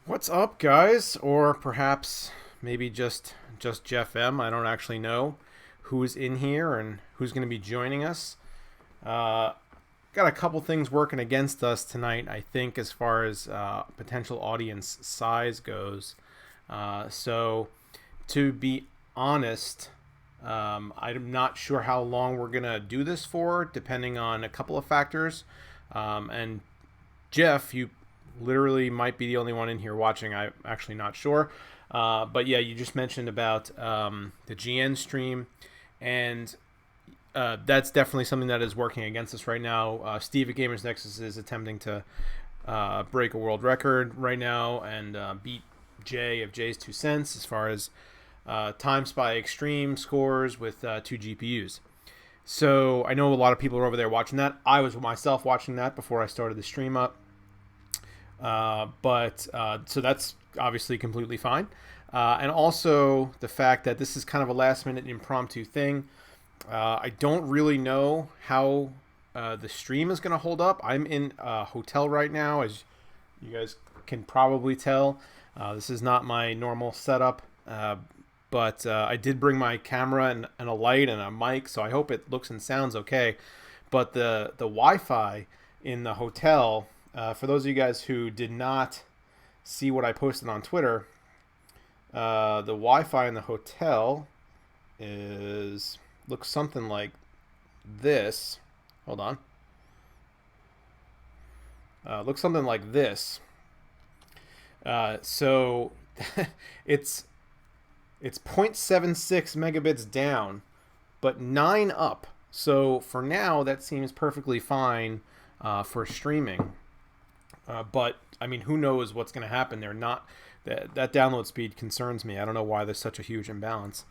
What's up, guys? Or perhaps maybe just Jeff M. I don't actually know who's in here and who's going to be joining us. Uh, got a couple things working against us tonight, I think, as far as potential audience size goes. So, to be honest, I'm not sure how long we're going to do this for, depending on a couple of factors. And Jeff, you literally might be the only one in here watching. I'm actually not sure. But yeah, you just mentioned about the GN stream, and that's definitely something that is working against us right now. Steve at Gamers Nexus is attempting to break a world record right now and beat Jay of Jay's 2 cents as far as times by extreme scores with 2 GPUs. So I know a lot of people are over there watching that. I was myself watching that before I started the stream up. So that's obviously completely fine. And also the fact that this is kind of a last minute impromptu thing. I don't really know how the stream is going to hold up. I'm in a hotel right now, as you guys can probably tell. This is not my normal setup, but I did bring my camera and a light and a mic, so I hope it looks and sounds okay. But the Wi-Fi in the hotel, for those of you guys who did not see what I posted on Twitter, the Wi-Fi in the hotel looks something like this. Hold on. Looks something like this. So it's 0.76 megabits down, but 9 up. So for now, that seems perfectly fine for streaming. But I mean, who knows what's going to happen? They're not that download speed concerns me. I don't know why there's such a huge imbalance.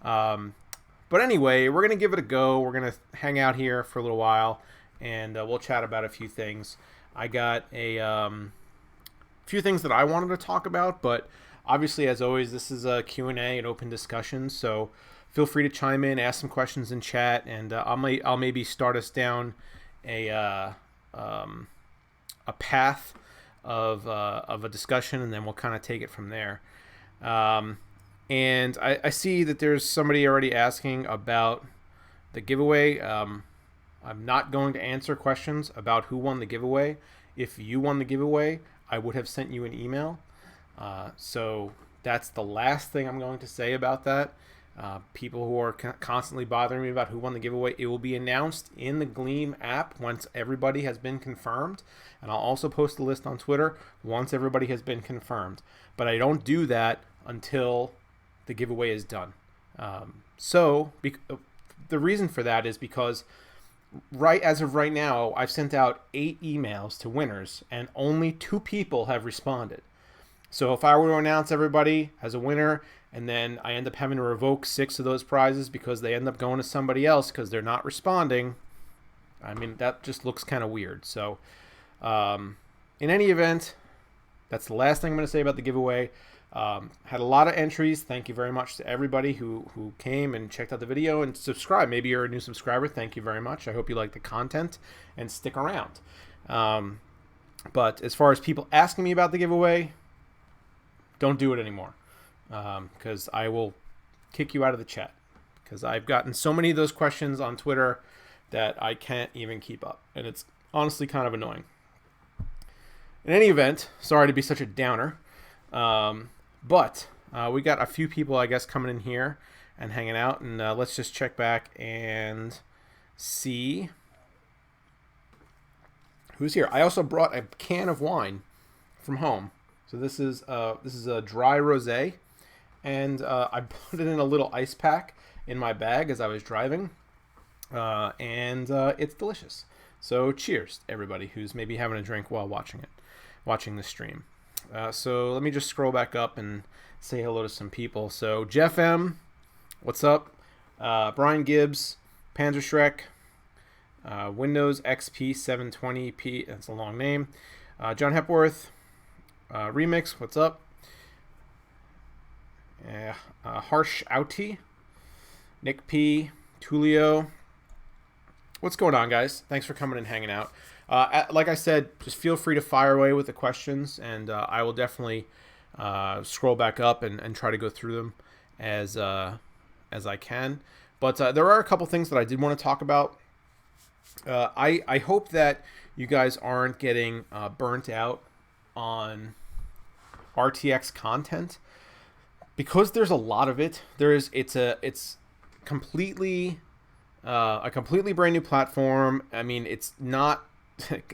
But anyway, we're going to give it a go. We're going to hang out here for a little while, and we'll chat about a few things. I got a few things that I wanted to talk about, but obviously, as always, this is a Q&A, an open discussion, so feel free to chime in, ask some questions in chat, and I'll maybe start us down a path of a discussion, and then we'll kind of take it from there. And I see that there's somebody already asking about the giveaway. I'm not going to answer questions about who won the giveaway. If you won the giveaway, I would have sent you an email. So that's the last thing I'm going to say about that. People who are constantly bothering me about who won the giveaway, it will be announced in the Gleam app once everybody has been confirmed. And I'll also post the list on Twitter once everybody has been confirmed. But I don't do that until the giveaway is done. The reason for that is because right as of right now, I've sent out 8 emails to winners, and only 2 people have responded. So if I were to announce everybody as a winner, and then I end up having to revoke 6 of those prizes because they end up going to somebody else because they're not responding, I mean, that just looks kind of weird. So in any event, that's the last thing I'm going to say about the giveaway. Had a lot of entries. Thank you very much to everybody who came and checked out the video and subscribed. Maybe you're a new subscriber. Thank you very much. I hope you like the content and stick around. But as far as people asking me about the giveaway, don't do it anymore, because I will kick you out of the chat, because I've gotten so many of those questions on Twitter that I can't even keep up, and it's honestly kind of annoying. In any event, sorry to be such a downer, but we got a few people, I guess, coming in here and hanging out, and let's just check back and see who's here. I also brought a can of wine from home. So this is a dry rosé, and I put it in a little ice pack in my bag as I was driving, and it's delicious. So cheers, everybody who's maybe having a drink while watching the stream. So let me just scroll back up and say hello to some people. So Jeff M, what's up? Brian Gibbs, Panzer Shrek, Windows XP 720p. That's a long name. John Hepworth. Remix, what's up? Harsh Outie, Nick P, Tulio. What's going on, guys? Thanks for coming and hanging out. Like I said, just feel free to fire away with the questions, and I will definitely scroll back up and try to go through them as I can. But there are a couple things that I did want to talk about. I hope that you guys aren't getting burnt out on RTX content, because there's a lot of it. It's completely a completely brand new platform. I mean, it's not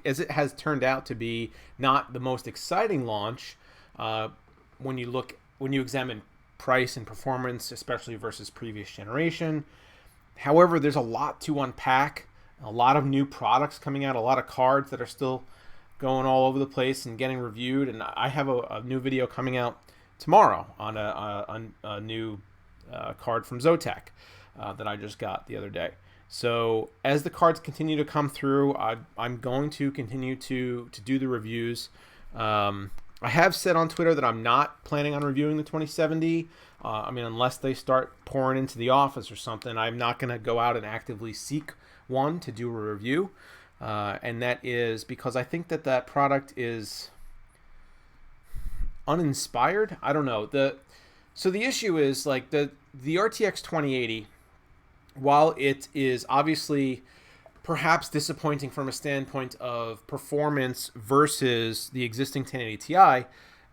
as it has turned out to be not the most exciting launch when you examine price and performance, especially versus previous generation. However, there's a lot to unpack, a lot of new products coming out, a lot of cards that are still going all over the place and getting reviewed. And I have a new video coming out tomorrow on a new card from Zotac that I just got the other day. So as the cards continue to come through, I'm going to continue to do the reviews. I have said on Twitter that I'm not planning on reviewing the 2070. I mean, unless they start pouring into the office or something, I'm not going to go out and actively seek one to do a review. And that is because I think that product is uninspired. I don't know. So the issue is like the RTX 2080, while it is obviously perhaps disappointing from a standpoint of performance versus the existing 1080 Ti,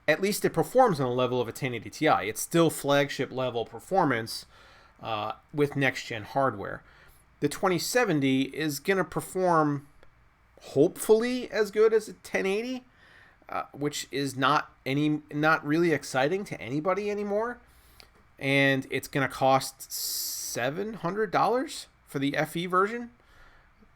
at least it performs on the level of a 1080 Ti. It's still flagship level performance with next gen hardware. The 2070 is going to perform hopefully as good as a 1080, which is not really exciting to anybody anymore. And it's going to cost $700 for the FE version,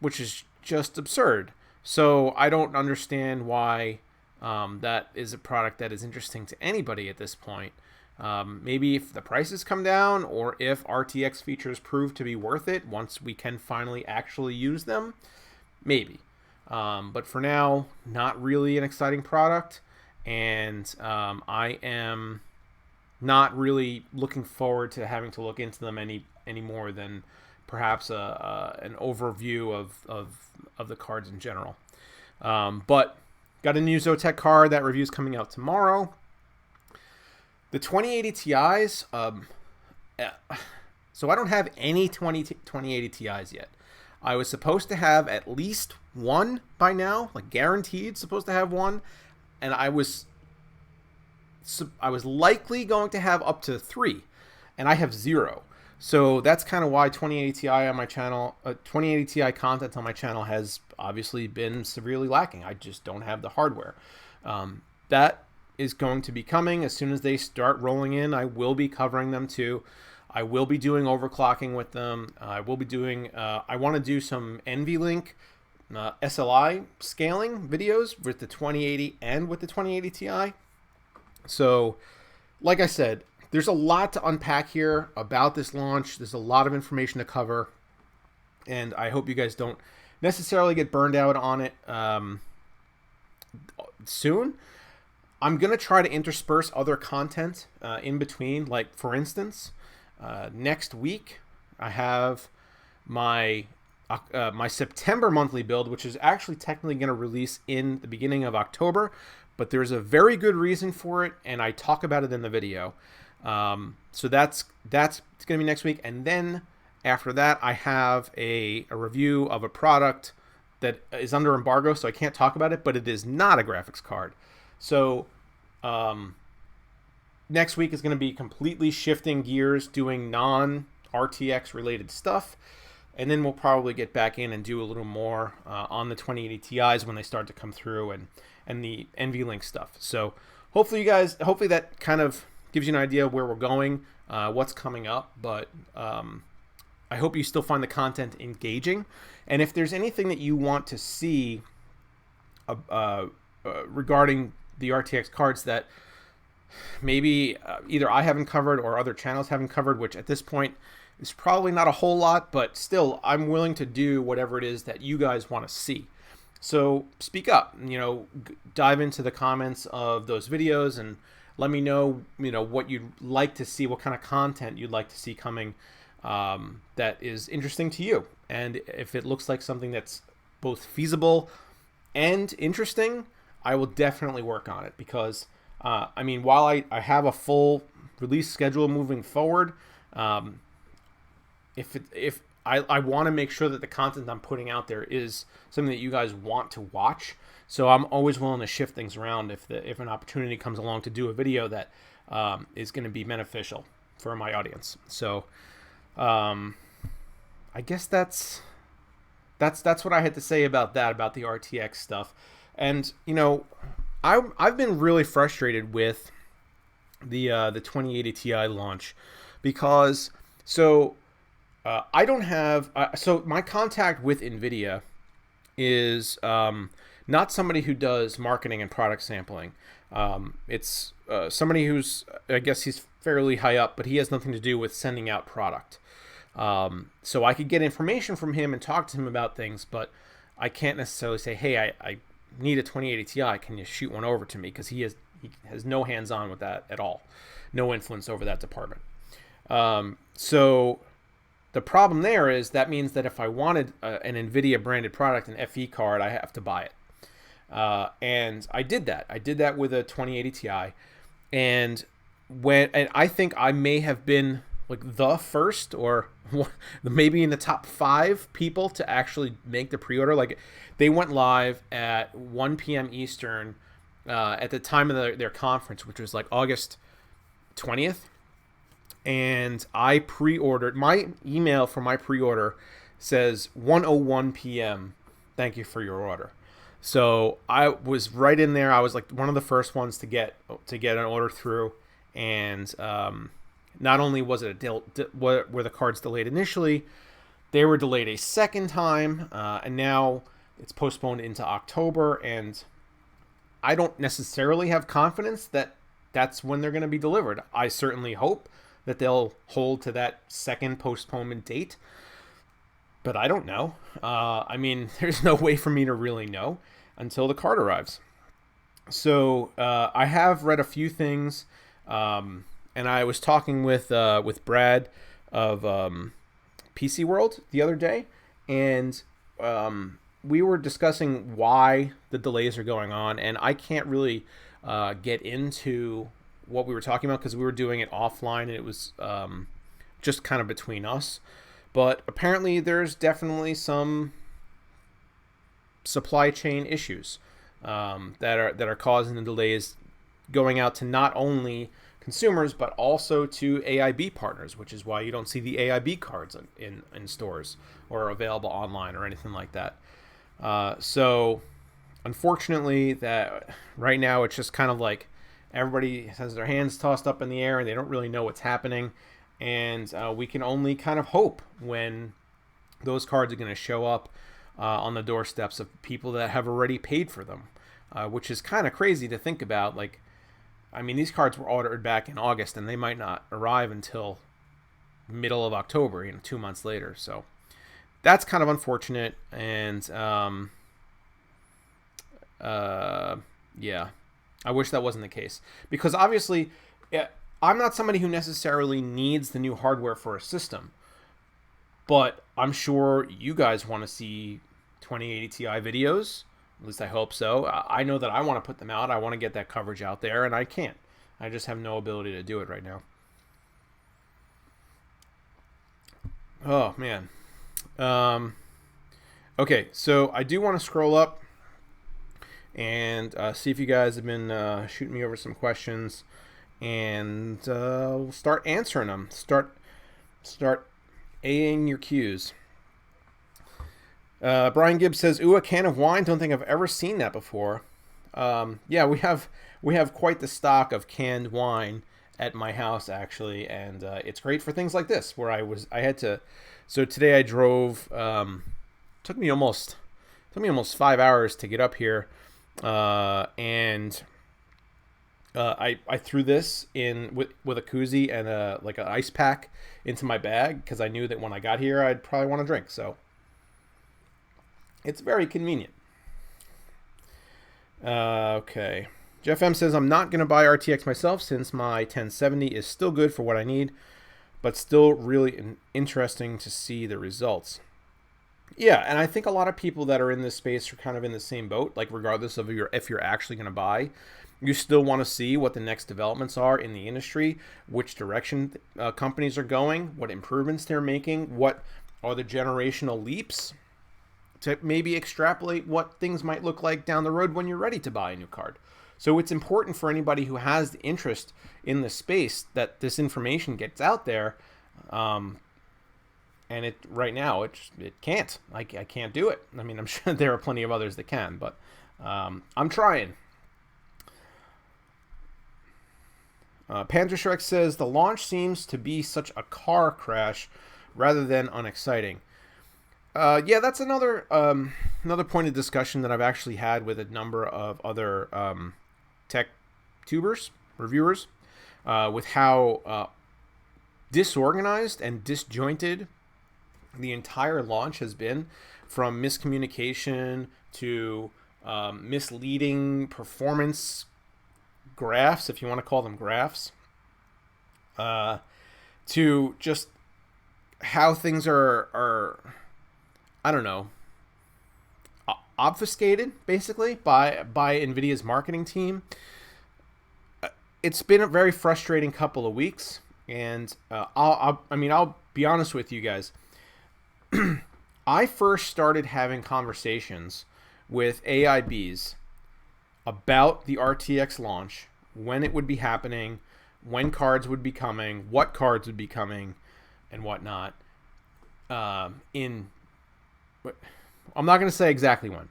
which is just absurd. So I don't understand why that is a product that is interesting to anybody at this point. Maybe if the prices come down, or if RTX features prove to be worth it once we can finally actually use them, maybe. But for now, not really an exciting product, and I am not really looking forward to having to look into them any more than perhaps an overview of the cards in general. But got a new Zotac card. That review is coming out tomorrow. The 2080 Ti's, so I don't have any 2080 Ti's yet. I was supposed to have at least one by now, like guaranteed supposed to have one, and I was likely going to have up to 3, and I have 0. So that's kind of why 2080 Ti on my channel, 2080 Ti content on my channel has obviously been severely lacking. I just don't have the hardware. That is going to be coming as soon as they start rolling in. I will be covering them too. I will be doing overclocking with them. I will be doing. I want to do some NVLink SLI scaling videos with the 2080 and with the 2080 Ti. So, like I said, there's a lot to unpack here about this launch. There's a lot of information to cover, and I hope you guys don't necessarily get burned out on it soon. I'm going to try to intersperse other content in between. Like, for instance, next week I have my September monthly build, which is actually technically going to release in the beginning of October, but there's a very good reason for it, and I talk about it in the video. So that's going to be next week, and then after that I have a review of a product that is under embargo, so I can't talk about it, but it is not a graphics card. So next week is going to be completely shifting gears, doing non-RTX related stuff, and then we'll probably get back in and do a little more on the 2080 Ti's when they start to come through, and the NVLink stuff. So hopefully that kind of gives you an idea of where we're going, what's coming up, but I hope you still find the content engaging. And if there's anything that you want to see regarding the RTX cards that maybe either I haven't covered or other channels haven't covered, which at this point is probably not a whole lot, but still I'm willing to do whatever it is that you guys want to see. So speak up, dive into the comments of those videos and let me know, what you'd like to see, what kind of content you'd like to see coming that is interesting to you. And if it looks like something that's both feasible and interesting, I will definitely work on it because, I mean, while I have a full release schedule moving forward, if I want to make sure that the content I'm putting out there is something that you guys want to watch. So I'm always willing to shift things around if an opportunity comes along to do a video that is going to be beneficial for my audience. So I guess that's what I had to say about that, about the RTX stuff. And you know, I've been really frustrated with the 2080 Ti launch because I don't have so my contact with NVIDIA is not somebody who does marketing and product sampling. It's somebody who's, I guess he's fairly high up, but he has nothing to do with sending out product. So I could get information from him and talk to him about things, but I can't necessarily say, hey, I need a 2080 Ti. Can you shoot one over to me? Because he has no hands-on with that at all. No influence over that department. So the problem there is that means that if I wanted an NVIDIA branded product, an FE card, I have to buy it. And I did that. I did that with a 2080 Ti. And I think I may have been like the first or maybe in the top 5 people to actually make the pre-order. Like they went live at 1 p.m. Eastern at the time of their conference, which was like August 20th. And I pre-ordered. My email for my pre-order says 1:01 p.m. Thank you for your order. So I was right in there. I was like one of the first ones to get an order through. And not only was it were the cards delayed initially, they were delayed a second time, and now it's postponed into October. And I don't necessarily have confidence that that's when they're going to be delivered. I certainly hope that they'll hold to that second postponement date, but I don't know. I mean, there's no way for me to really know until the card arrives. So I have read a few things, and I was talking with Brad of PC World the other day, and we were discussing why the delays are going on, and I can't really get into what we were talking about because we were doing it offline and it was just kind of between us. But apparently there's definitely some supply chain issues that are causing the delays, going out to not only consumers but also to AIB partners, which is why you don't see the AIB cards in stores or available online or anything like that. So unfortunately, that right now it's just kind of like everybody has their hands tossed up in the air and they don't really know what's happening. And we can only kind of hope when those cards are going to show up on the doorsteps of people that have already paid for them, which is kind of crazy to think about. Like, I mean, these cards were ordered back in August and they might not arrive until middle of October, 2 months later. So that's kind of unfortunate. And yeah. I wish that wasn't the case, because obviously I'm not somebody who necessarily needs the new hardware for a system, but I'm sure you guys want to see 2080 Ti videos. At least I hope so. I know that I want to put them out. I want to get that coverage out there, and I can't. I just have no ability to do it right now. Oh, man. Okay, so I do want to scroll up and see if you guys have been shooting me over some questions, and we'll start answering them. Start A-ing your cues. Brian Gibbs says, "Ooh, a can of wine. Don't think I've ever seen that before." Yeah, we have quite the stock of canned wine at my house actually, and it's great for things like this where I had to. So today I drove. Took me almost 5 hours to get up here. And I threw this in with a koozie and like an ice pack into my bag because I knew that when I got here I'd probably want to drink. So it's very convenient. Okay. Jeff M says, "I'm not going to buy RTX myself since my 1070 is still good for what I need, but still really interesting to see the results." Yeah, and I think a lot of people that are in this space are kind of in the same boat. Like, regardless of your if you're actually going to buy, you still want to see what the next developments are in the industry, which direction companies are going, what improvements they're making, what are the generational leaps to maybe extrapolate what things might look like down the road when you're ready to buy a new card. So it's important for anybody who has the interest in the space that this information gets out there. Um, and it right now it can't. I can't do it. I mean, I'm sure there are plenty of others that can, but I'm trying. Panzer Shrek says the launch seems to be such a car crash rather than unexciting. Yeah, that's another point of discussion that I've actually had with a number of other tech tubers, reviewers, with how disorganized and disjointed the entire launch has been, from miscommunication to misleading performance graphs, if you want to call them graphs, to just how things are I don't know, obfuscated basically by NVIDIA's marketing team. It's been a very frustrating couple of weeks, and I'll be honest with you guys. I first started having conversations with AIBs about the RTX launch, when it would be happening, when cards would be coming, what cards would be coming, and whatnot. I'm not going to say exactly when.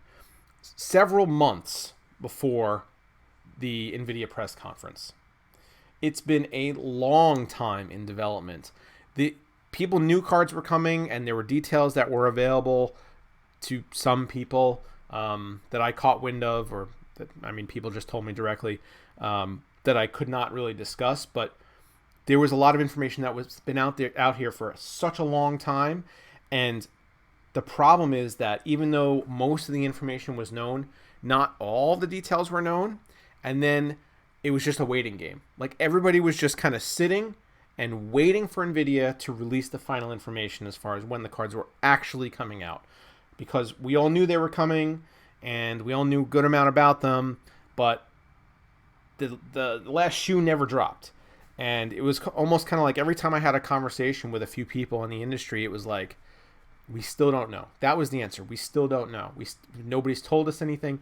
Several months before the NVIDIA press conference. It's been a long time in development. The people knew cards were coming, and there were details that were available to some people that I caught wind of, or that, people just told me directly, that I could not really discuss. But there was a lot of information that was been out here for such a long time, and the problem is that even though most of the information was known, not all the details were known, and then it was just a waiting game. Like, everybody was just kind of sitting and waiting for NVIDIA to release the final information as far as when the cards were actually coming out. Because we all knew they were coming, and we all knew a good amount about them, but the last shoe never dropped. And it was almost kind of like every time I had a conversation with a few people in the industry, it was like, we still don't know. That was the answer. We still don't know. Nobody's told us anything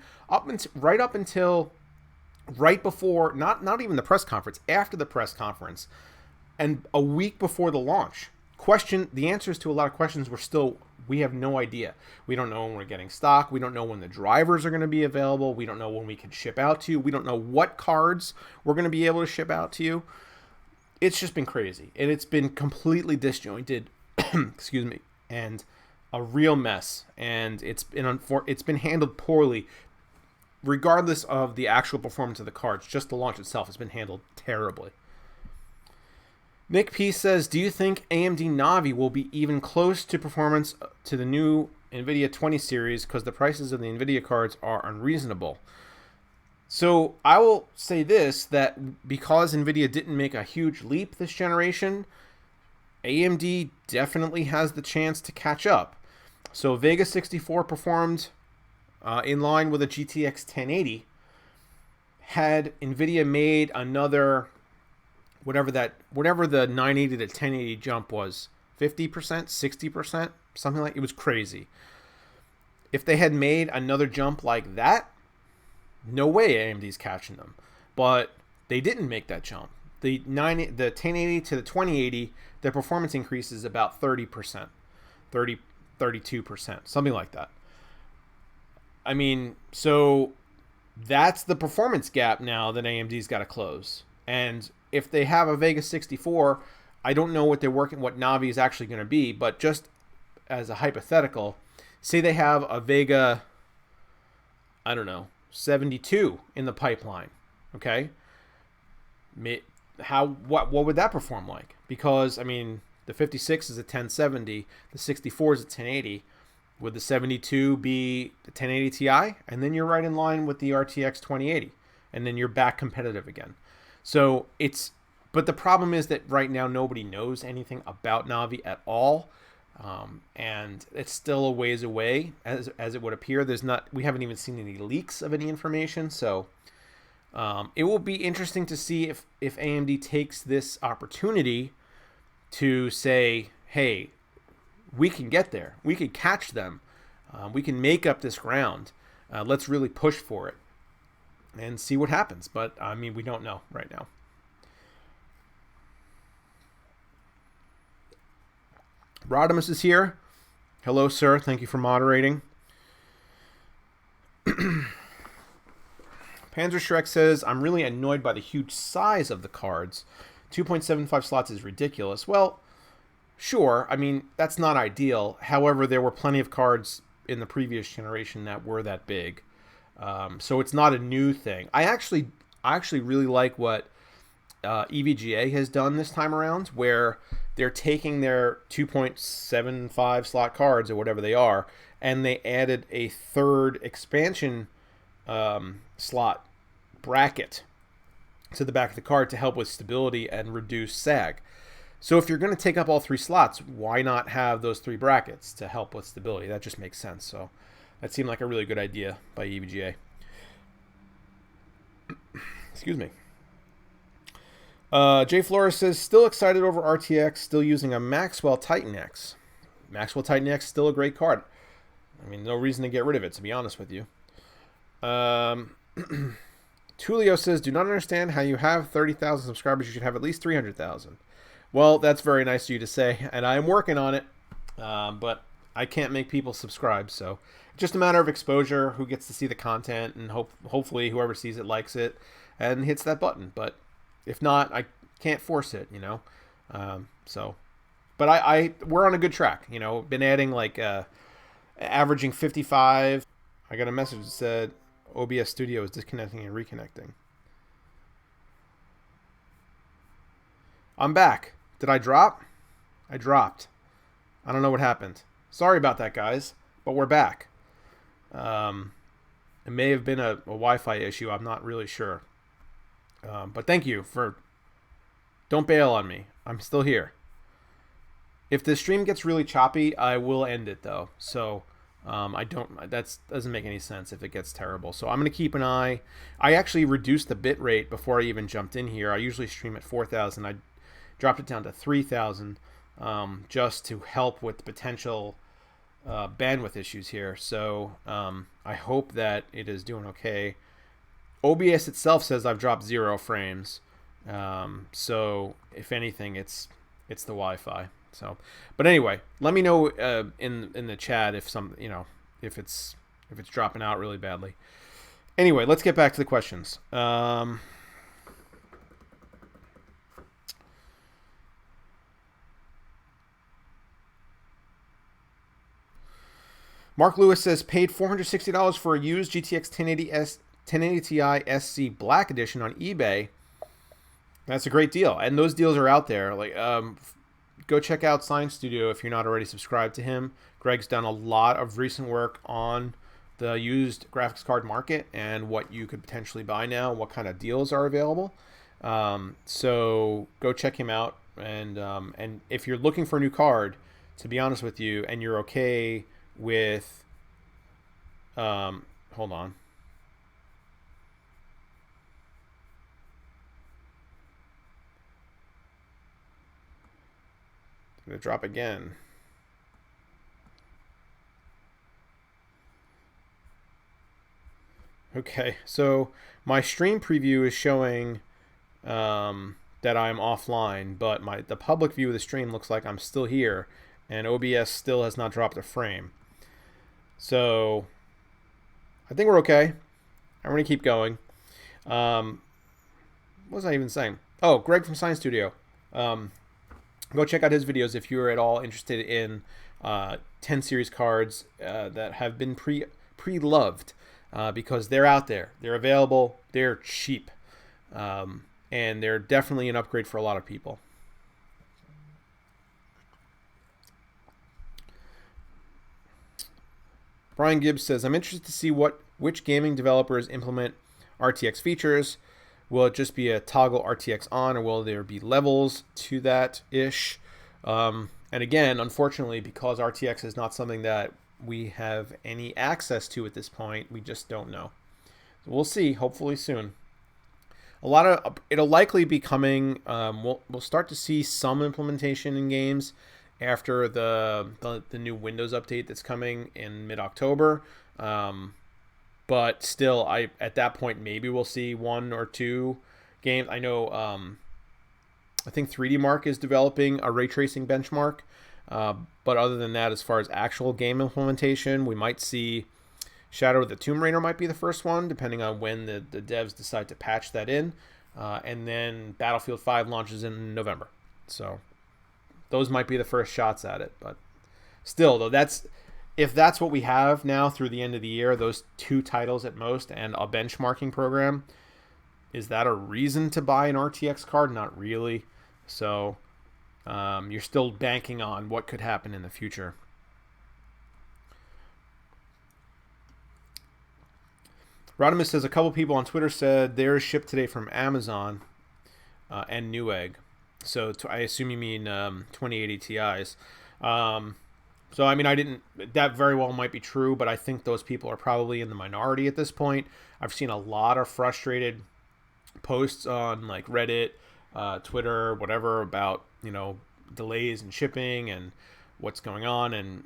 right before, not even the press conference, after the press conference, and a week before the launch. The answers to a lot of questions were still, we have no idea. We don't know when we're getting stock. We don't know when the drivers are going to be available. We don't know when we can ship out to you. We don't know what cards we're going to be able to ship out to you. It's just been crazy, and it's been completely disjointed. Excuse me. And a real mess, and it's been handled poorly, regardless of the actual performance of the cards. Just the launch itself has been handled terribly. Nick P says, do you think AMD Navi will be even close to performance to the new NVIDIA 20 series because the prices of the NVIDIA cards are unreasonable? So I will say this, that because NVIDIA didn't make a huge leap this generation, AMD definitely has the chance to catch up. So Vega 64 performed in line with a GTX 1080. Had NVIDIA made another, whatever the 980 to 1080 jump was, 50%, 60%, something like, it was crazy. If they had made another jump like that, no way AMD's catching them. But they didn't make that jump. The 1080 to the 2080, their performance increase is about 30%, 32%, something like that. So that's the performance gap now that AMD's got to close. And if they have a Vega 64, I don't know what Navi is actually going to be, but just as a hypothetical, say they have a Vega, 72 in the pipeline, okay? What would that perform like? Because the 56 is a 1070, the 64 is a 1080. Would the 72 be the 1080 Ti? And then you're right in line with the RTX 2080, and then you're back competitive again. So but the problem is that right now nobody knows anything about Navi at all. And it's still a ways away, as it would appear. We haven't even seen any leaks of any information, so it will be interesting to see if AMD takes this opportunity to say, hey, we can get there, we can catch them, we can make up this ground. Let's really push for it and see what happens. But I mean, we don't know right now. Rodimus is here. Hello, sir. Thank you for moderating. Panzer Shrek says, I'm really annoyed by the huge size of the cards. 2.75 slots is ridiculous. Well, sure. I mean, that's not ideal. However, there were plenty of cards in the previous generation that were that big. So it's not a new thing. I actually really like what EVGA has done this time around, where they're taking their 2.75 slot cards or whatever they are, and they added a third expansion slot bracket to the back of the card to help with stability and reduce sag. So if you're going to take up all three slots, why not have those three brackets to help with stability? That just makes sense. So that seemed like a really good idea by EVGA. Excuse me. Jay Flores says, still excited over RTX, still using a Maxwell Titan X. Maxwell Titan X, still a great card. I mean, no reason to get rid of it, to be honest with you. Tulio says, do not understand how you have 30,000 subscribers. You should have at least 300,000. Well, that's very nice of you to say, and I am working on it, but I can't make people subscribe, so just a matter of exposure, who gets to see the content, and hopefully whoever sees it likes it and hits that button. But if not, I can't force it, you know. But we're on a good track, you know. Been adding like averaging 55. I got a message that said OBS Studio is disconnecting and reconnecting. I'm back. Did I drop? I dropped. I don't know what happened. Sorry about that, guys, but we're back. It may have been a Wi-Fi issue. I'm not really sure. But thank you for... Don't bail on me. I'm still here. If the stream gets really choppy, I will end it, though. So that doesn't make any sense if it gets terrible. So I'm going to keep an eye. I actually reduced the bit rate before I even jumped in here. I usually stream at 4,000. I dropped it down to 3,000 just to help with potential bandwidth issues here. So I hope that it is doing okay. OBS itself says I've dropped 0 frames. So if anything, it's the Wi-Fi. So, but anyway, let me know in the chat if if it's dropping out really badly. Anyway, let's get back to the questions. Mark Lewis says, paid $460 for a used GTX 1080 Ti SC Black Edition on eBay. That's a great deal, and those deals are out there. Like, go check out Science Studio if you're not already subscribed to him. Greg's done a lot of recent work on the used graphics card market and what you could potentially buy now, what kind of deals are available. So go check him out, and if you're looking for a new card, to be honest with you, and you're okay with hold on. It's gonna drop again. Okay, so my stream preview is showing that I'm offline, but the public view of the stream looks like I'm still here, and OBS still has not dropped a frame. So I think we're okay. I'm going to keep going. What was I even saying? Oh, Greg from Science Studio. Go check out his videos if you're at all interested in 10 series cards that have been pre-loved because they're out there. They're available. They're cheap. And they're definitely an upgrade for a lot of people. Brian Gibbs says, I'm interested to see which gaming developers implement RTX features. Will it just be a toggle RTX on, or will there be levels to that-ish? And again, unfortunately, because RTX is not something that we have any access to at this point, we just don't know. So we'll see. Hopefully soon. It'll likely be coming. We'll start to see some implementation in games after the new Windows update that's coming in mid-October. But still, at that point maybe we'll see one or two games. I know. I think 3D Mark is developing a ray tracing benchmark. But other than that, as far as actual game implementation, we might see Shadow of the Tomb Raider might be the first one, depending on when the devs decide to patch that in. And then Battlefield 5 launches in November. So those might be the first shots at it. But still, though, if that's what we have now through the end of the year, those two titles at most and a benchmarking program, is that a reason to buy an RTX card? Not really. So you're still banking on what could happen in the future. Rodimus says a couple people on Twitter said theirs shipped today from Amazon and Newegg. So I assume you mean 2080 Ti's. So I mean, that very well might be true, but I think those people are probably in the minority at this point. I've seen a lot of frustrated posts on like Reddit, Twitter, whatever, about delays in shipping and what's going on and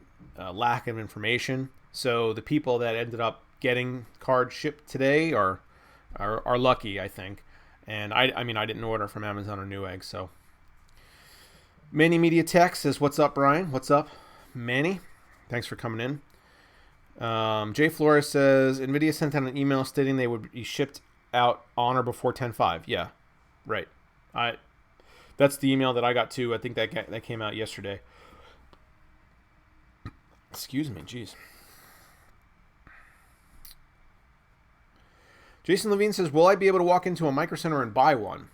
lack of information. So the people that ended up getting cards shipped today are lucky, I think. And I mean, I didn't order from Amazon or Newegg. So Manny Media Tech says, "What's up, Brian? What's up, Manny? Thanks for coming in." Jay Flores says Nvidia sent out an email stating they would be shipped out on or before 10/5. Yeah, right. That's the email that I got too. I think that came out yesterday. Excuse me, jeez. Jason Levine says, "Will I be able to walk into a Micro Center and buy one?"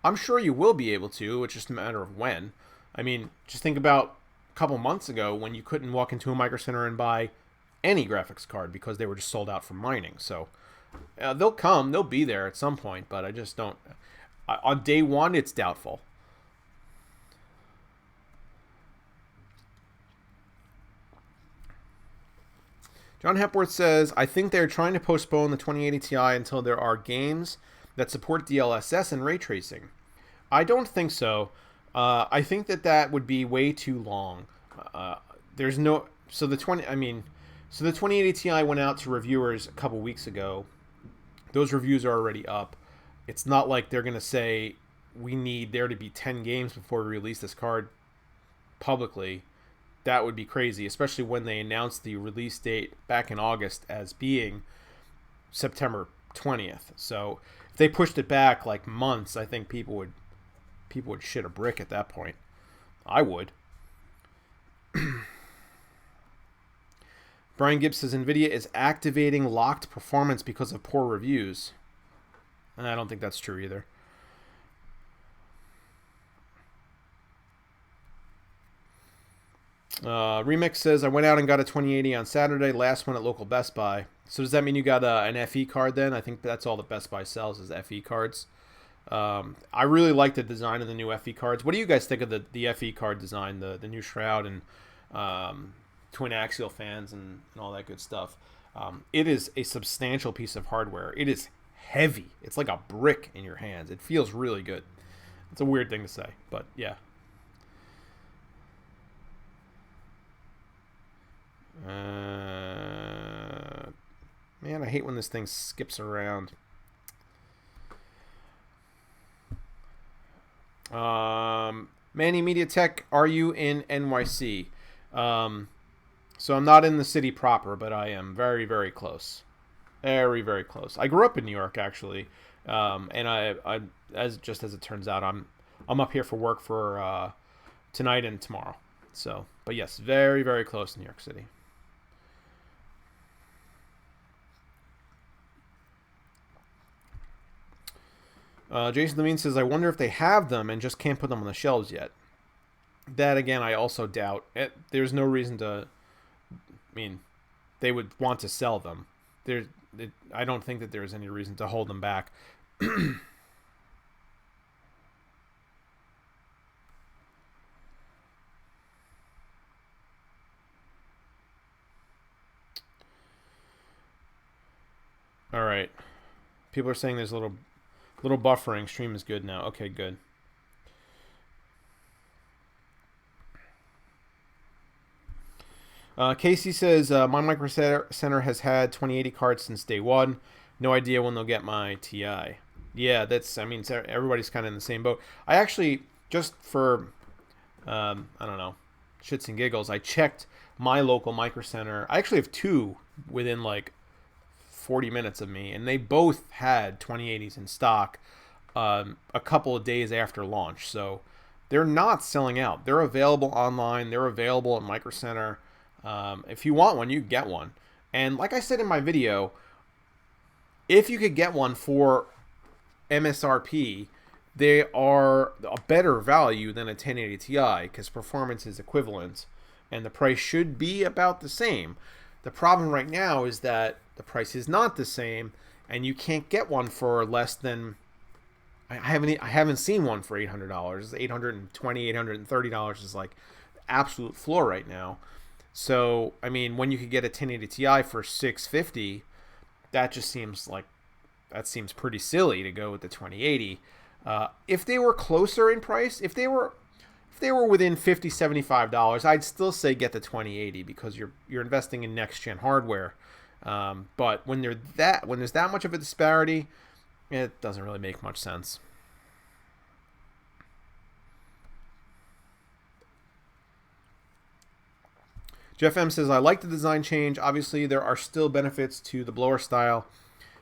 I'm sure you will be able to. It's just a matter of when. I mean, just think about a couple months ago when you couldn't walk into a Micro Center and buy any graphics card because they were just sold out for mining. So they'll come. They'll be there at some point, but I just don't. On day one, it's doubtful. John Hepworth says, "I think they're trying to postpone the 2080 Ti until there are games that support DLSS and ray tracing." I don't think so. I think that would be way too long. There's no so the 2080 Ti went out to reviewers a couple weeks ago. Those reviews are already up. It's not like they're going to say we need there to be 10 games before we release this card publicly. That would be crazy, especially when they announced the release date back in August as being September 20th. So if they pushed it back like months, I think people would shit a brick at that point. I would. Brian Gibbs says Nvidia is activating locked performance because of poor reviews. And I don't think that's true either. Remix says, "I went out and got a 2080 on Saturday, last one at local Best Buy." So does that mean you got an FE card then? I think that's all that Best Buy sells is FE cards. I really like the design of the new FE cards. What do you guys think of the FE card design, the new shroud and twin axial fans and all that good stuff? It is a substantial piece of hardware. It is heavy. It's like a brick in your hands. It feels really good. It's a weird thing to say, but yeah. Man, I hate when this thing skips around. Manny Media Tech, are you in NYC? So I'm not in the city proper, but I am very, very close. Very, very close. I grew up in New York, actually, and I as it turns out, I'm up here for work for tonight and tomorrow. So, but yes, very, very close to New York City. Jason Levine says, "I wonder if they have them and just can't put them on the shelves yet." That, again, I also doubt. There's no reason to... I mean, they would want to sell them. I don't think that there's any reason to hold them back. All right. People are saying there's a little buffering. Stream is good now. Okay, good. Casey says, my Micro Center has had 2080 cards since day one. No idea when they'll get my TI. Yeah, I mean, everybody's kind of in the same boat. I actually, just for, I don't know, shits and giggles, I checked my local Micro Center. I actually have two within like 40 minutes of me, and they both had 2080s in stock a couple of days after launch. So they're not selling out. They're available online. They're available at Micro Center. If you want one, you get one. And like I said in my video, if you could get one for MSRP, they are a better value than a 1080 Ti because performance is equivalent and the price should be about the same. The problem right now is that the price is not the same and you can't get one for less than, I haven't seen one for $800. $820, $830 is like absolute floor right now. So, I mean, when you could get a 1080 Ti for $650, that just seems pretty silly to go with the 2080. If they were closer in price, if they were within $50, $75, I'd still say get the 2080 because you're investing in next gen hardware. But when there's that much of a disparity, it doesn't really make much sense. Jeff M says, I like the design change. Obviously, there are still benefits to the blower style,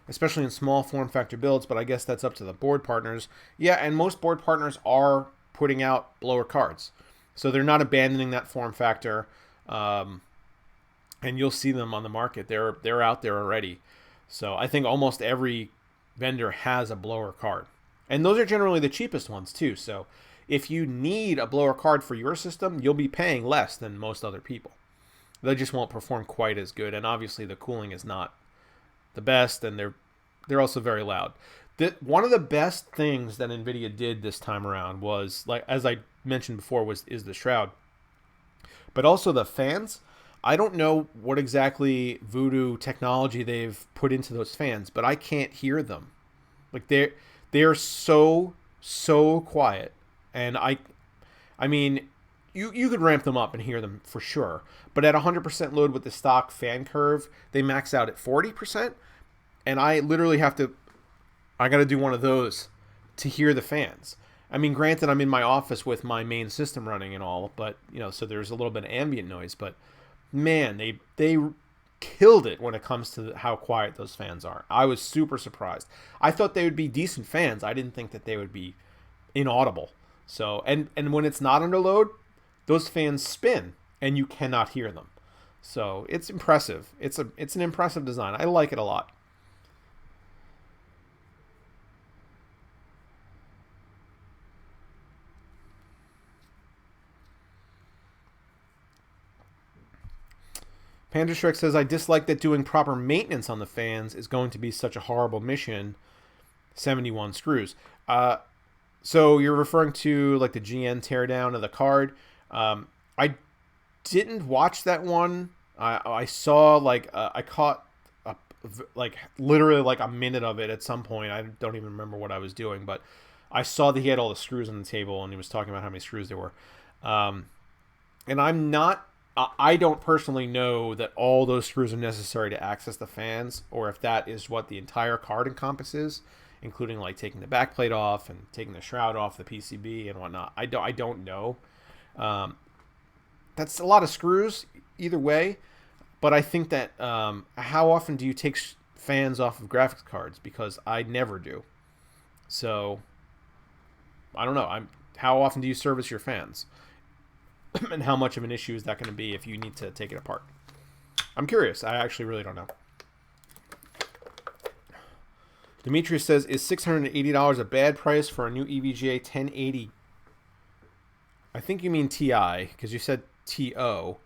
especially in small form factor builds, but I guess that's up to the board partners. Yeah, and most board partners are putting out blower cards. So they're not abandoning that form factor. And you'll see them on the market. They're out there already. So I think almost every vendor has a blower card. And those are generally the cheapest ones too. So if you need a blower card for your system, you'll be paying less than most other people. They just won't perform quite as good, and obviously the cooling is not the best, and they're also very loud. One of the best things that NVIDIA did this time around was, like as I mentioned before, is the shroud, but also the fans. I don't know what exactly voodoo technology they've put into those fans, but I can't hear them. Like they're so quiet, and I mean. You could ramp them up and hear them for sure. But at 100% load with the stock fan curve, they max out at 40%. And I literally I got to do one of those to hear the fans. I mean, granted, I'm in my office with my main system running and all, but, so there's a little bit of ambient noise. But, man, they killed it when it comes to how quiet those fans are. I was super surprised. I thought they would be decent fans. I didn't think that they would be inaudible. So, and when it's not under load, those fans spin and you cannot hear them. So it's impressive. It's an impressive design. I like it a lot. Panda Shrek says, I dislike that doing proper maintenance on the fans is going to be such a horrible mission. 71 screws. So you're referring to like the GN teardown of the card. I didn't watch that one. I saw I caught literally like a minute of it at some point. I don't even remember what I was doing, but I saw that he had all the screws on the table and he was talking about how many screws there were. And I don't personally know that all those screws are necessary to access the fans, or if that is what the entire card encompasses, including like taking the backplate off and taking the shroud off the PCB and whatnot. I don't know. That's a lot of screws either way, but I think that how often do you take fans off of graphics cards? Because I never do. So I don't know. How often do you service your fans? And how much of an issue is that going to be if you need to take it apart? I'm curious. I actually really don't know. Demetrius says, is $680 a bad price for a new EVGA 1080? I think you mean TI, because you said TO.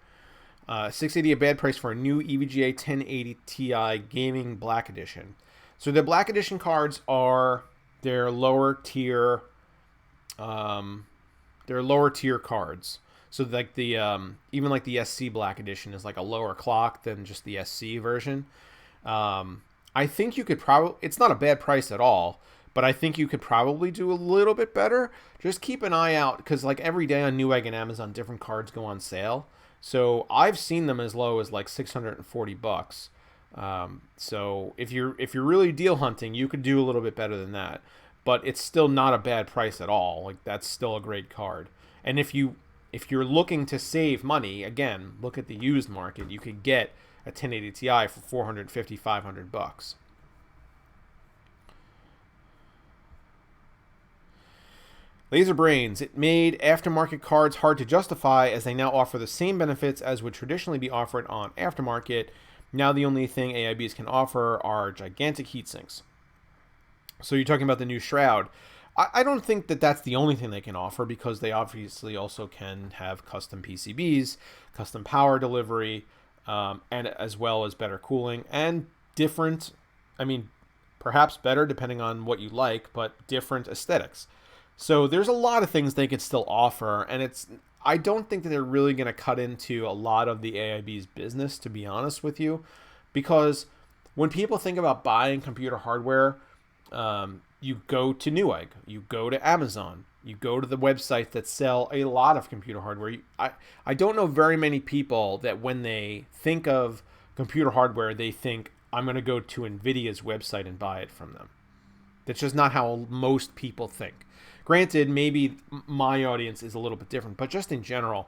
$680 a bad price for a new EVGA 1080 Ti Gaming Black Edition. So the Black Edition cards are their lower tier cards. So like the even like the SC Black Edition is like a lower clock than just the SC version. I think you could probably, it's not a bad price at all, but I think you could probably do a little bit better. Just keep an eye out, because like every day on Newegg and Amazon, different cards go on sale. So I've seen them as low as like $640. So if you're really deal hunting, you could do a little bit better than that. But it's still not a bad price at all. Like that's still a great card. And if you're looking to save money, again, look at the used market. You could get a 1080 Ti for 450, 500 bucks. Laser Brains, it made aftermarket cards hard to justify as they now offer the same benefits as would traditionally be offered on aftermarket. Now the only thing AIBs can offer are gigantic heat sinks. So you're talking about the new Shroud. I don't think that that's the only thing they can offer, because they obviously also can have custom PCBs, custom power delivery, and as well as better cooling and different, I mean, perhaps better depending on what you like, but different aesthetics. So there's a lot of things they could still offer, and I don't think that they're really going to cut into a lot of the AIB's business, to be honest with you, because when people think about buying computer hardware, you go to Newegg, you go to Amazon, you go to the websites that sell a lot of computer hardware. I don't know very many people that when they think of computer hardware, they think, I'm going to go to NVIDIA's website and buy it from them. That's just not how most people think. Granted, maybe my audience is a little bit different, but just in general,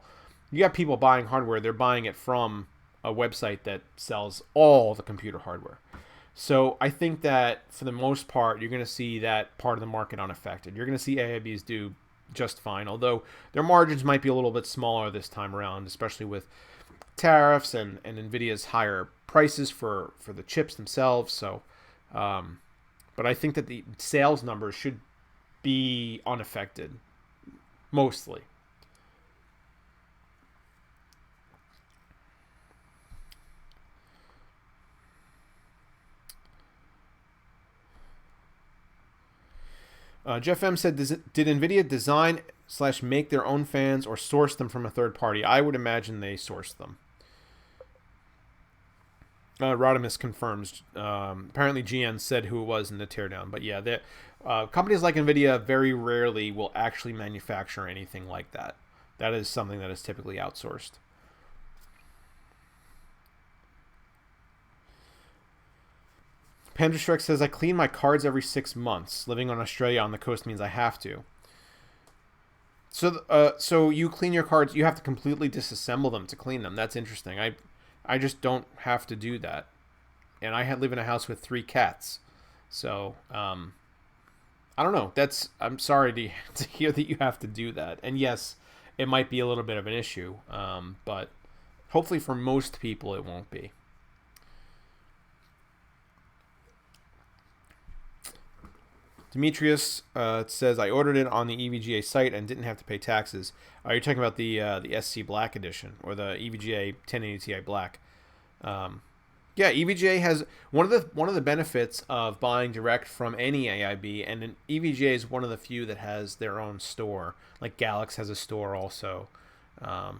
you got people buying hardware, they're buying it from a website that sells all the computer hardware. So I think that for the most part, you're going to see that part of the market unaffected. You're going to see AIBs do just fine, although their margins might be a little bit smaller this time around, especially with tariffs and NVIDIA's higher prices for the chips themselves. So, but I think that the sales numbers should be unaffected, mostly. Jeff M said, did NVIDIA design / make their own fans or source them from a third party? I would imagine they sourced them. Rodimus confirms. Apparently GN said who it was in the teardown. But yeah, companies like NVIDIA very rarely will actually manufacture anything like that. That is something that is typically outsourced. Pandrastrek says, I clean my cards every 6 months. Living on Australia on the coast means I have to. So you clean your cards. You have to completely disassemble them to clean them. That's interesting. I just don't have to do that. And I live in a house with 3 cats. So, I don't know. I'm sorry to hear that you have to do that. And yes, it might be a little bit of an issue. But hopefully for most people it won't be. Demetrius says, I ordered it on the EVGA site and didn't have to pay taxes. Are you talking about the SC Black edition or the EVGA 1080 Ti Black? Yeah, EVGA has one of the benefits of buying direct from any AIB, and an EVGA is one of the few that has their own store. Like Galax has a store also. A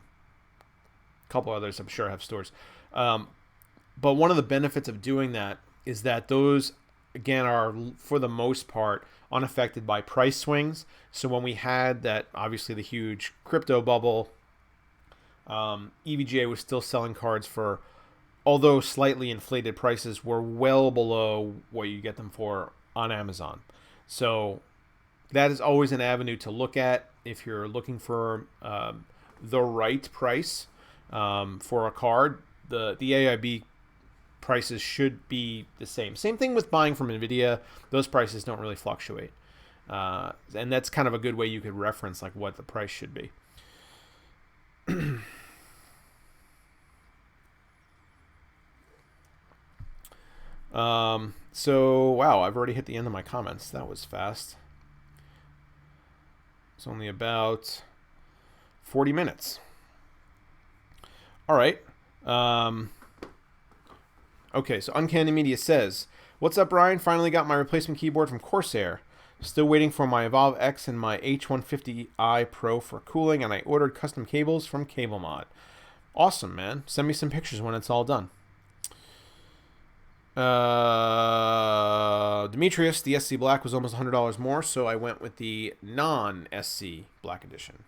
couple others I'm sure have stores. But one of the benefits of doing that is that those, again, are for the most part unaffected by price swings. So when we had that, obviously the huge crypto bubble, EVGA was still selling cards for, although slightly inflated prices, were well below what you get them for on Amazon. So that is always an avenue to look at if you're looking for the right price for a card. The AIB prices should be the same. Same thing with buying from NVIDIA. Those prices don't really fluctuate. And that's kind of a good way you could reference like what the price should be. So, wow, I've already hit the end of my comments. That was fast. It's only about 40 minutes. All right. Okay, so Uncanny Media says, what's up, Brian? Finally got my replacement keyboard from Corsair. Still waiting for my Evolve X and my H150i Pro for cooling, and I ordered custom cables from CableMod. Awesome, man. Send me some pictures when it's all done. Demetrius, the SC Black was almost $100 more, so I went with the non-SC Black Edition.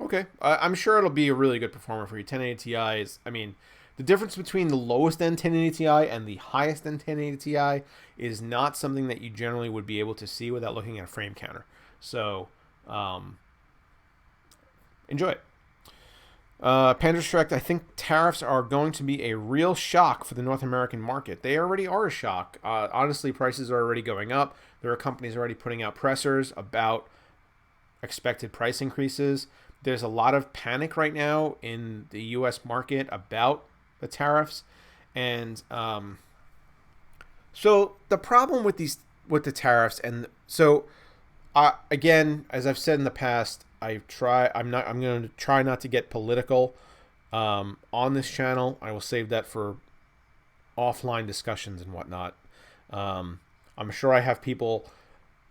Okay, I'm sure it'll be a really good performer for you. 1080 Ti is, I mean, the difference between the lowest end 1080 Ti and the highest end 1080 Ti is not something that you generally would be able to see without looking at a frame counter. So, enjoy it. Panderstrecht, I think tariffs are going to be a real shock for the North American market. They already are a shock. Honestly, prices are already going up. There are companies already putting out pressers about expected price increases. There's a lot of panic right now in the U.S. market about the tariffs. And so the problem with the tariffs, and so again, as I've said in the past, I'm going to try not to get political on this channel. I will save that for offline discussions and whatnot. I'm sure I have people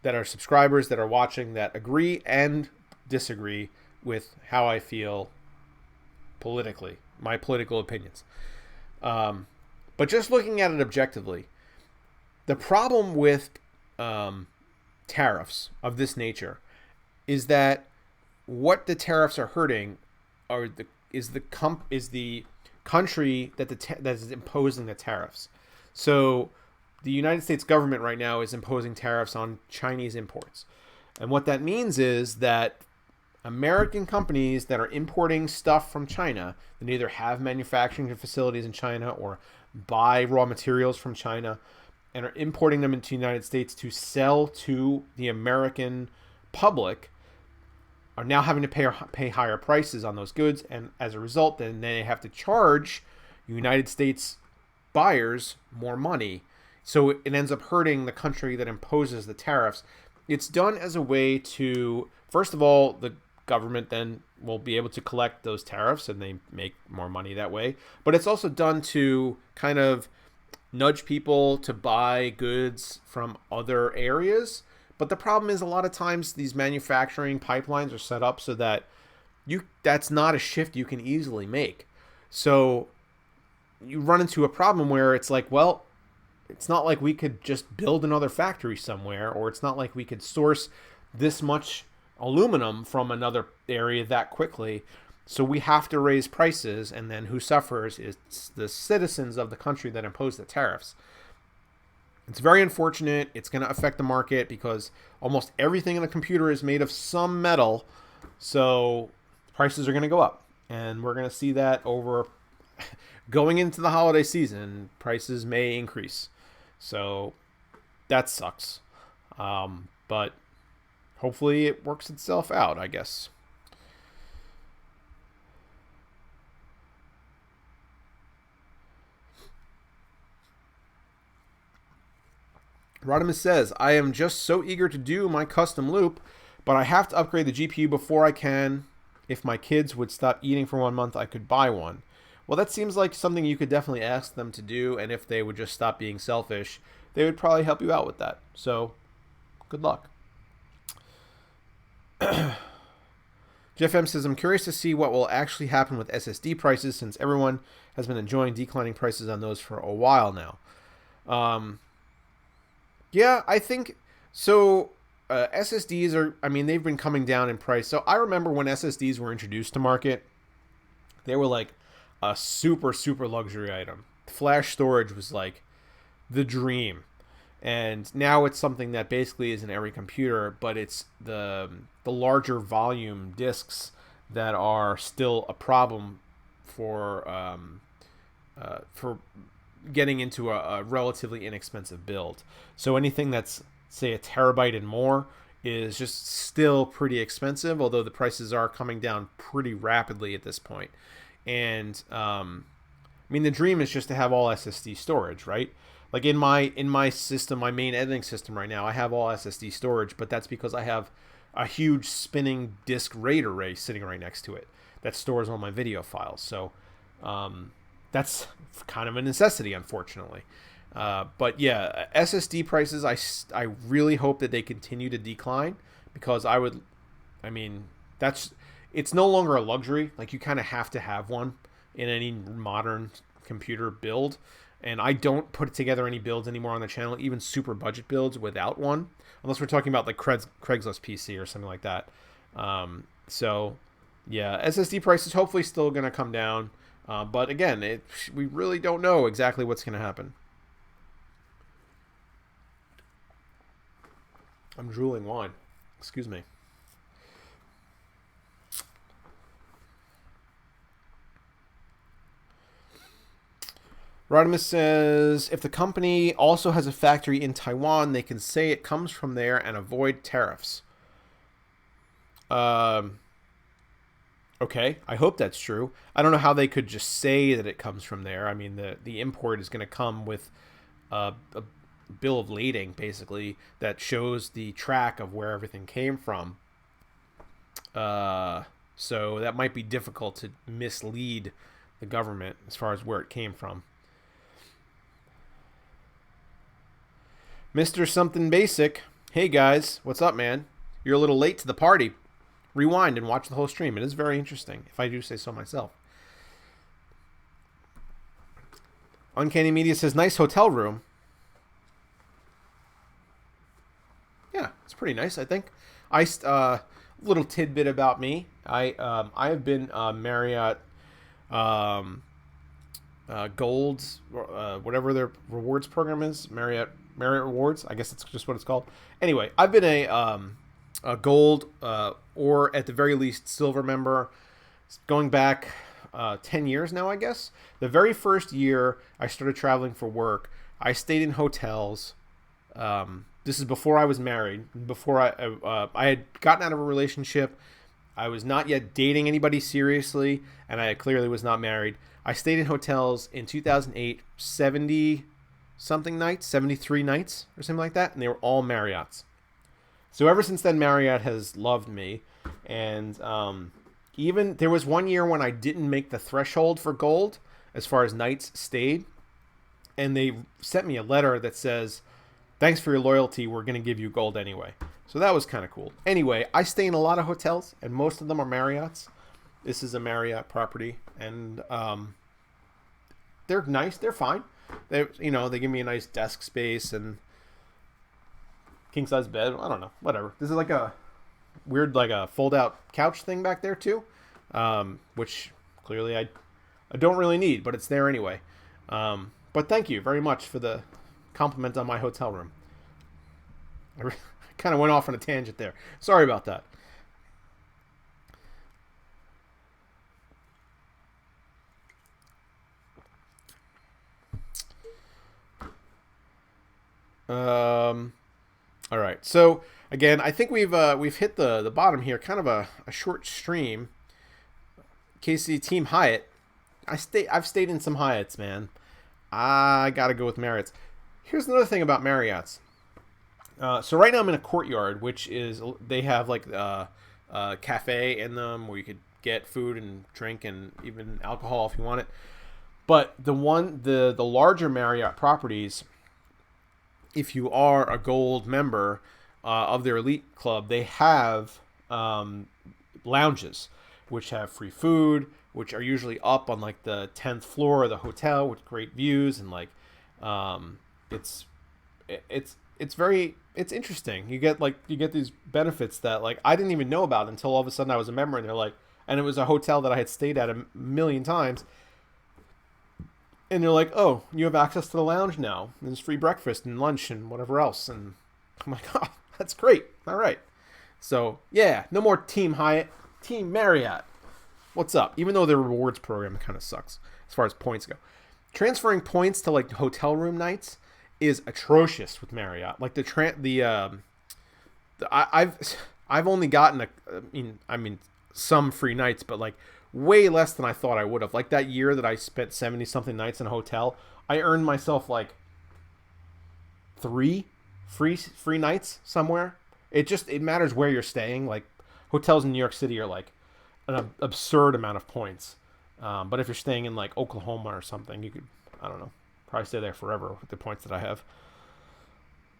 that are subscribers that are watching that agree and disagree with how I feel politically, my political opinions. But just looking at it objectively, the problem with tariffs of this nature is that what the tariffs are hurting is the country that is imposing the tariffs. So the United States government right now is imposing tariffs on Chinese imports. And what that means is that American companies that are importing stuff from China, that either have manufacturing facilities in China or buy raw materials from China and are importing them into the United States to sell to the American public, are now having to pay higher prices on those goods, and as a result, then they have to charge United States buyers more money. So it ends up hurting the country that imposes the tariffs. It's done as a way to, first of all, the government then will be able to collect those tariffs, and they make more money that way. But it's also done to kind of nudge people to buy goods from other areas. But the problem is a lot of times these manufacturing pipelines are set up so that that's not a shift you can easily make. So you run into a problem where it's like, well, it's not like we could just build another factory somewhere, or it's not like we could source this much aluminum from another area that quickly. So we have to raise prices, and then who suffers is the citizens of the country that impose the tariffs. It's very unfortunate. It's going to affect the market because almost everything in a computer is made of some metal. So prices are going to go up. And we're going to see that over going into the holiday season. Prices may increase. So that sucks. But hopefully it works itself out, I guess. Rodimus says, I am just so eager to do my custom loop, but I have to upgrade the GPU before I can. If my kids would stop eating for 1 month, I could buy one. Well, that seems like something you could definitely ask them to do, and if they would just stop being selfish, they would probably help you out with that. So, good luck. Jeff M says, I'm curious to see what will actually happen with SSD prices since everyone has been enjoying declining prices on those for a while now. Yeah, I think so. SSDs are, I mean, they've been coming down in price. So I remember when SSDs were introduced to market, they were like a super, super luxury item. Flash storage was like the dream. And now it's something that basically is in every computer, but it's the larger volume disks that are still a problem for getting into a relatively inexpensive build. So anything that's, say, a terabyte and more is just still pretty expensive, although the prices are coming down pretty rapidly at this point. And I mean, the dream is just to have all SSD storage, right? Like in my system, my main editing system right now, I have all SSD storage, but that's because I have a huge spinning disk RAID array sitting right next to it that stores all my video files. So that's kind of a necessity, unfortunately. But yeah, SSD prices, I really hope that they continue to decline, because it's no longer a luxury. Like, you kind of have to have one in any modern computer build, and I don't put together any builds anymore on the channel, even super budget builds without one, unless we're talking about like Craigslist PC or something like that. So yeah, SSD prices hopefully still going to come down, but again, we really don't know exactly what's going to happen. I'm drooling wine. Excuse me. Rodimus says, if the company also has a factory in Taiwan, they can say it comes from there and avoid tariffs. Okay, I hope that's true. I don't know how they could just say that it comes from there. I mean, the import is going to come with a bill of lading, basically, that shows the track of where everything came from. So that might be difficult to mislead the government as far as where it came from. Mr. Something Basic. Hey guys, what's up, man? You're a little late to the party. Rewind and watch the whole stream. It is very interesting, if I do say so myself. Uncanny Media says, nice hotel room. Yeah, it's pretty nice, I think. Little tidbit about me. I have been Marriott Gold, whatever their rewards program is, Marriott Rewards. I guess that's just what it's called. Anyway, I've been a Gold or at the very least Silver member going back 10 years now, I guess. The very first year I started traveling for work, I stayed in hotels. This is before I was married, before I had gotten out of a relationship. I was not yet dating anybody seriously, and I clearly was not married. I stayed in hotels in 2008, 70-something nights, 73 nights or something like that, and they were all Marriotts. So ever since then, Marriott has loved me, and even there was one year when I didn't make the threshold for Gold as far as nights stayed, and they sent me a letter that says, thanks for your loyalty, we're going to give you Gold anyway. So that was kind of cool. Anyway, I stay in a lot of hotels, and most of them are Marriotts. This is a Marriott property, and they're nice. They're fine. They give me a nice desk space and king size bed. I don't know, whatever. This is like a weird, like a fold out couch thing back there too, which clearly I don't really need, but it's there anyway. But thank you very much for the compliment on my hotel room. I kind of went off on a tangent there. Sorry about that. All right. So again, I think we've hit the bottom here. Kind of a short stream. Casey, Team Hyatt. I've stayed in some Hyatts, man. I gotta go with Marriott's. Here's another thing about Marriott's. So right now I'm in a Courtyard, which is, they have like a cafe in them where you could get food and drink and even alcohol if you want it. But the larger Marriott properties, if you are a Gold member of their elite club, they have lounges which have free food, which are usually up on like the 10th floor of the hotel with great views, and like it's interesting. You get these benefits that like I didn't even know about until all of a sudden I was a member, and it was a hotel that I had stayed at a million times. And they're like, oh, you have access to the lounge now. There's free breakfast and lunch and whatever else. And I'm like, oh, that's great. All right. So, yeah, no more Team Hyatt. Team Marriott. What's up? Even though their rewards program kind of sucks as far as points go. Transferring points to, like, hotel room nights is atrocious with Marriott. Like, I've only gotten, some free nights, but, like, way less than I thought I would have. Like that year that I spent 70-something nights in a hotel, I earned myself like 3 free nights somewhere. It matters where you're staying. Like hotels in New York City are like an absurd amount of points. But if you're staying in like Oklahoma or something, you could, I don't know, probably stay there forever with the points that I have.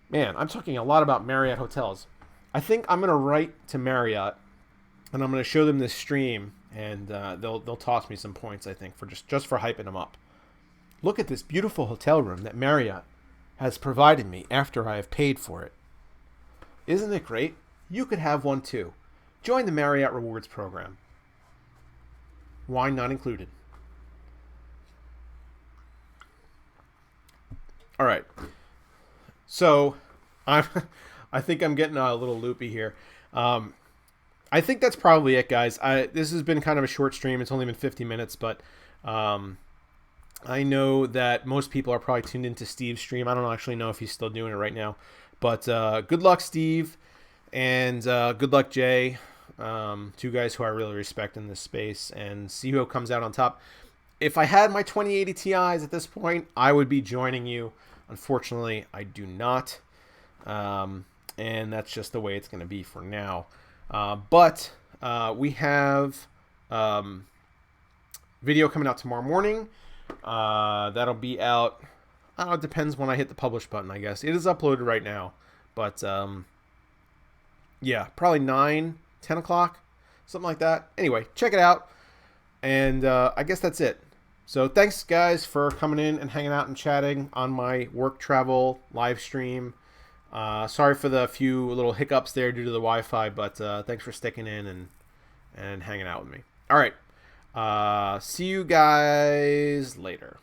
Man, I'm talking a lot about Marriott hotels. I think I'm going to write to Marriott and I'm going to show them this stream, and they'll toss me some points, I think, for just for hyping them up. Look at this beautiful hotel room that Marriott has provided me after I have paid for it. Isn't it great? You could have one too. Join the Marriott Rewards program. Wine not included. All right. So, I think I'm getting a little loopy here. I think that's probably it, guys. This has been kind of a short stream. It's only been 50 minutes, but I know that most people are probably tuned into Steve's stream. I don't actually know if he's still doing it right now. But good luck, Steve, and good luck, Jay. Two guys who I really respect in this space, and see who comes out on top. If I had my 2080 Ti's at this point, I would be joining you. Unfortunately, I do not. And that's just the way it's going to be for now. But we have video coming out tomorrow morning. That'll be out. It depends when I hit the publish button, I guess. It is uploaded right now. But yeah, probably 9, 10 o'clock, something like that. Anyway, check it out. And I guess that's it. So thanks, guys, for coming in and hanging out and chatting on my work travel live stream. Sorry for the few little hiccups there due to the Wi-Fi, but thanks for sticking in and hanging out with me. All right. See you guys later.